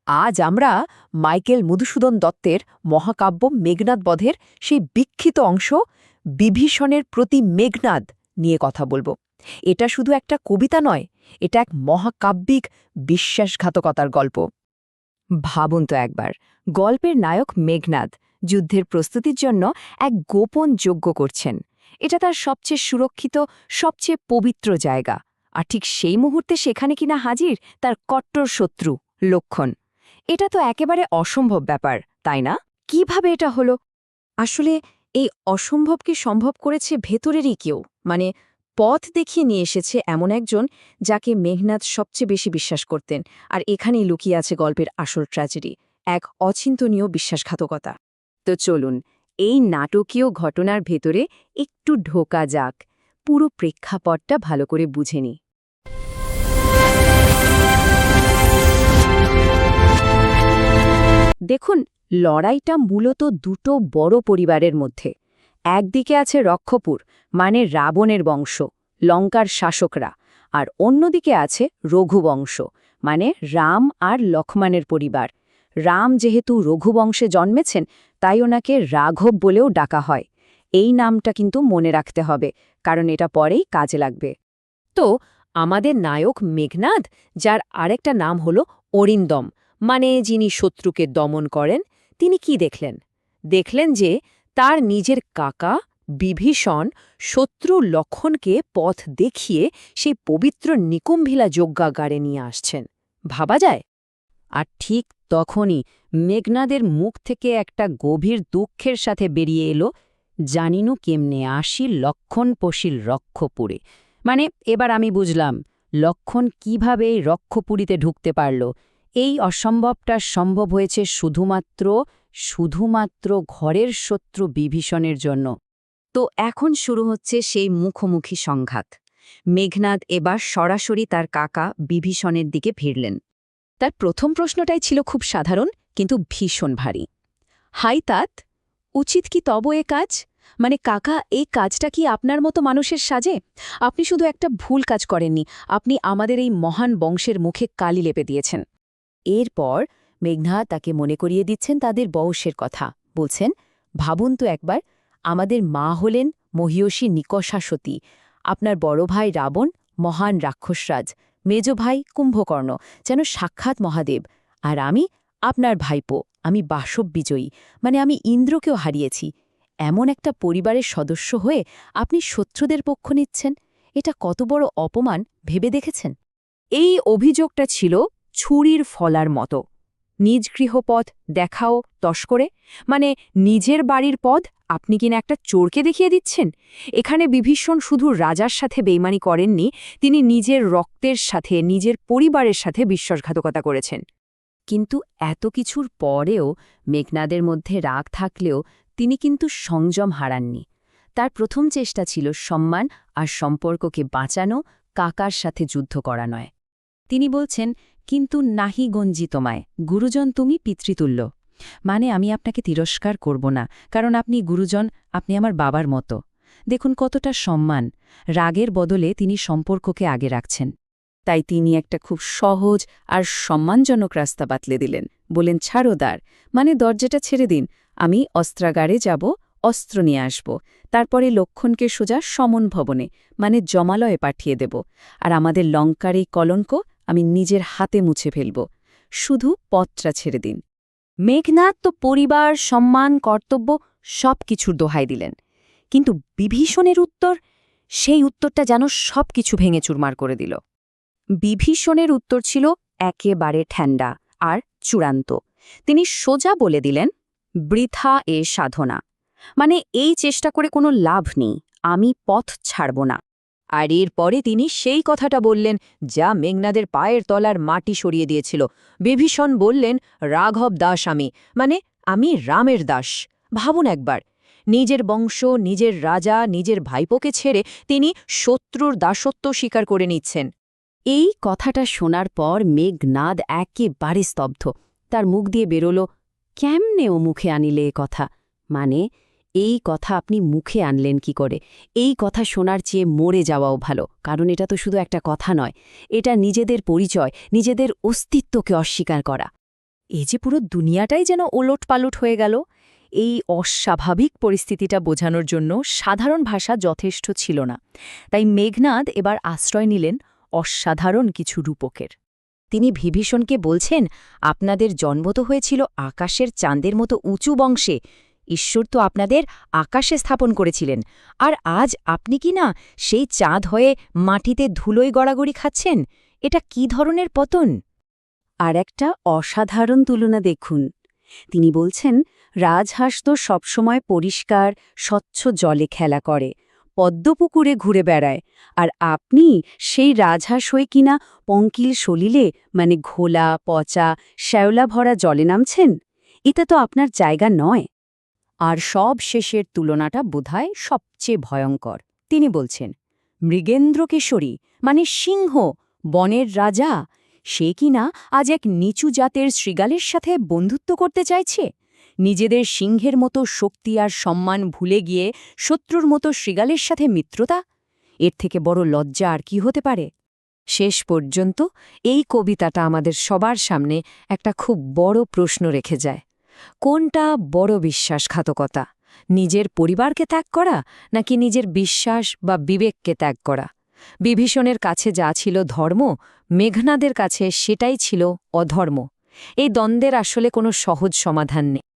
আজ আমরা মাইকেল মধুসূদন দত্তের মহাকাব্য মেঘনাদ বধের সেই বিক্ষিত অংশ বিভীষণের প্রতি মেঘনাদ নিয়ে কথা বলবো। এটা শুধু একটা কবিতা নয়, এটা এক মহাকাব্যিক বিশ্বাসঘাতকতার গল্প। ভাবুন তো একবার, গল্পের নায়ক মেঘনাদ যুদ্ধের প্রস্তুতির জন্য এক গোপন যজ্ঞ করছেন। এটা তার সবচেয়ে সুরক্ষিত, সবচেয়ে পবিত্র জায়গা। আর ঠিক সেই মুহূর্তে সেখানে কিনা হাজির তার কট্টর শত্রু লক্ষণ। এটা তো একেবারে অসম্ভব ব্যাপার, তাই না? কিভাবে এটা হলো? আসলে এই অসম্ভবকে সম্ভব করেছে ভেতরেরই কেউ, মানে পথ দেখিয়ে নিয়ে এসেছে এমন একজন যাকে মেঘনাদ সবচেয়ে বেশি বিশ্বাস করতেন। আর এখানেই লুকিয়ে আছে গল্পের আসল ট্র্যাজেডি, এক অচিন্তনীয় বিশ্বাসঘাতকতা। তো চলুন এই নাটকীয় ঘটনার ভেতরে একটু ঢোকা যাক, পুরো প্রেক্ষাপটটা ভালো করে বুঝে নিই। দেখুন, লড়াইটা মূলত দুটো বড় পরিবারের মধ্যে। একদিকে আছে রক্ষপুর, মানে রাবণের বংশ, লঙ্কার শাসকরা, আর অন্যদিকে আছে রঘুবংশ, মানে রাম আর লক্ষ্মণের পরিবার। রাম যেহেতু রঘুবংশে জন্মেছেন, তাই ওনাকে রাঘব বলেও ডাকা হয়। এই নামটা কিন্তু মনে রাখতে হবে, কারণ এটা পরেই কাজে লাগবে। তো আমাদের নায়ক মেঘনাদ, যার আরেকটা নাম হল অরিন্দম, মানে যিনি শত্রুকে দমন করেন, তিনি কি দেখলেন? দেখলেন যে তার নিজের কাকা বিভীষণ শত্রু লক্ষণকে পথ দেখিয়ে সেই পবিত্র নিকুম্ভিলা যজ্ঞাগারে নিয়ে আসছেন। ভাবা যায়? আর ঠিক তখনই মেঘনাদের মুখ থেকে একটা গভীর দুঃখের সাথে বেরিয়ে এলো, জানিনু কেমনে আসি লক্ষণ পশিল রক্ষপুরে। মানে এবার আমি বুঝলাম লক্ষণ কিভাবে এই রক্ষপুরীতে ঢুকতে পারল। এই অসম্ভবটা সম্ভব হয়েছে শুধুমাত্র ঘরের শত্রু বিভীষণের জন্য। তো এখন শুরু হচ্ছে সেই মুখোমুখি সংঘাত। মেঘনাদ এবার সরাসরি তার কাকা বিভীষণের দিকে ভিড়লেন। তার প্রথম প্রশ্নটাই ছিল খুব সাধারণ, কিন্তু ভীষণ ভারী। হাই তাত, উচিত কি তব এ কাজ? মানে কাকা, এই কাজটা কি আপনার মতো মানুষের সাজে? আপনি শুধু একটা ভুল কাজ করেননি, আপনি আমাদের এই মহান বংশের মুখে কালি লেপে দিয়েছেন। এরপর মেঘনাদ তাকে মনে করিয়ে দিচ্ছেন তাদের বংশের কথা। বলছেন, ভাবুন তো একবার, আমাদের মা হলেন মহিয়সী নিকষাসতী, আপনার বড় ভাই রাবণ মহান রাক্ষসরাজ, মেজ ভাই কুম্ভকর্ণ যেন সাক্ষাৎ মহাদেব, আর আমি আপনার ভাইপো, আমি বাসব বিজয়ী, মানে আমি ইন্দ্রকেও হারিয়েছি। এমন একটা পরিবারের সদস্য হয়ে আপনি শত্রুদের পক্ষ নিচ্ছেন, এটা কত বড় অপমান ভেবে দেখেছেন? এই অভিযোগটা ছিল ছুরির ফলার মতো। নিজ গৃহপথ দেখাও তস্করে, মানে নিজের বাড়ির পদ আপনি কিনা একটা চোরকে দেখিয়ে দিচ্ছেন। এখানে বিভীষণ শুধু রাজার সাথে বেইমানি করেননি, তিনি নিজের রক্তের সাথে, নিজের পরিবারের সাথে বিশ্বাসঘাতকতা করেছেন। কিন্তু এত কিছুর পরেও মেঘনাদের মধ্যে রাগ থাকলেও তিনি কিন্তু সংযম হারাননি। তার প্রথম চেষ্টা ছিল সম্মান আর সম্পর্ককে বাঁচানো, কাকার সাথে যুদ্ধ করা নয়। তিনি বলছেন, কিন্তু নাহি গঞ্জি তোমায়, গুরুজন তুমি পিতৃতুল্য, মানে আমি আপনাকে তিরস্কার করব না, কারণ আপনি গুরুজন, আপনি আমার বাবার মতো। দেখুন কতটা সম্মান। রাগের বদলে তিনি সম্পর্ককে আগে রাখছেন। তাই তিনি একটা খুব সহজ আর সম্মানজনক রাস্তা বাতলে দিলেন। বলেন, ছাড়ো দ্বার, মানে দরজাটা ছেড়ে দিন, আমি অস্ত্রাগারে যাব, অস্ত্র নিয়ে আসব, তারপরে লক্ষণকে সোজা সমন ভবনে, মানে জমালয়ে পাঠিয়ে দেব, আর আমাদের লঙ্কার এই কলঙ্ক আমি নিজের হাতে মুছে ফেলব, শুধু পথটা ছেড়ে দিন। মেঘনাদ তো পরিবার, সম্মান, কর্তব্য সব কিছুর দোহাই দিলেন। কিন্তু বিভীষণের উত্তর, সেই উত্তরটা যেন সব কিছু ভেঙে চুরমার করে দিল। বিভীষণের উত্তর ছিল একেবারে ঠান্ডা আর চূড়ান্ত। তিনি সোজা বলে দিলেন, বৃথা এ সাধনা, মানে এই চেষ্টা করে কোনো লাভ নেই, আমি পথ ছাড়ব না। আর এরপরে তিনি সেই কথাটা বললেন যা মেঘনাদের পায়ের তলার মাটি সরিয়ে দিয়েছিল। বিভীষণ বললেন, রাঘব দাস আমি, মানে আমি রামের দাস। ভাবুন একবার, নিজের বংশ, নিজের রাজা, নিজের ভাইপোকে ছেড়ে তিনি শত্রুর দাসত্ব স্বীকার করে নিচ্ছেন। এই কথাটা শোনার পর মেঘনাদ একেবারে স্তব্ধ। তার মুখ দিয়ে বেরোল, কেমনে ও মুখে আনিলে এ কথা? মানে এই কথা আপনি মুখে আনলেন কি করে? এই কথা শোনার চেয়ে মরে যাওয়াও ভালো, কারণ এটা তো শুধু একটা কথা নয়, এটা নিজেদের পরিচয়, নিজেদের অস্তিত্বকে অস্বীকার করা। এই যে পুরো দুনিয়াটাই যেন ওলটপালট হয়ে গেল। এই অস্বাভাবিক পরিস্থিতিটা বোঝানোর জন্য সাধারণ ভাষা যথেষ্ট ছিল না। তাই মেঘনাদ এবার আশ্রয় নিলেন অসাধারণ কিছু রূপকের। তিনি বিভীষণকে বলছেন, আপনাদের জন্ম তো হয়েছিল আকাশের চাঁদের মতো উঁচু বংশে। ঈশ্বর তো আপনাদের আকাশে স্থাপন করেছিলেন, আর আজ আপনি কি না সেই চাঁদ হয়ে মাটিতে ধুলোয় গড়াগড়ি খাচ্ছেন? এটা কি ধরনের পতন? আর একটা অসাধারণ তুলনা দেখুন। তিনি বলছেন, রাজহাঁস তো সবসময় পরিষ্কার স্বচ্ছ জলে খেলা করে, পদ্মপুকুরে ঘুরে বেড়ায়, আর আপনি সেই রাজহাঁস হয়ে কিনা পঙ্কিল সলিলে মানে ঘোলা পচা শ্যাওলা ভরা জলে নামছেন। এটা তো আপনার জায়গা নয়। আর সব শেষের তুলনাটা বোধহয় সবচেয়ে ভয়ঙ্কর। তিনি বলছেন, মৃগেন্দ্রকেশরী মানে সিংহ, বনের রাজা, সে কিনা আজ এক নিচু জাতের শৃগালের সাথে বন্ধুত্ব করতে চাইছে। নিজেদের সিংহের মতো শক্তি আর সম্মান ভুলে গিয়ে শত্রুর মতো শৃগালের সাথে মিত্রতা, এর থেকে বড় লজ্জা আর কি হতে পারে? শেষ পর্যন্ত এই কবিতাটা আমাদের সবার সামনে একটা খুব বড় প্রশ্ন রেখে যায়। কোনটা বড় বিশ্বাসঘাতকতা, নিজের পরিবারকে ত্যাগ করা নাকি নিজের বিশ্বাস বা বিবেককে ত্যাগ করা? বিভীষণের কাছে যা ছিল ধর্ম, মেঘনাদের কাছে সেটাই ছিল অধর্ম। এই দ্বন্দ্বের আসলে কোনো সহজ সমাধান নেই।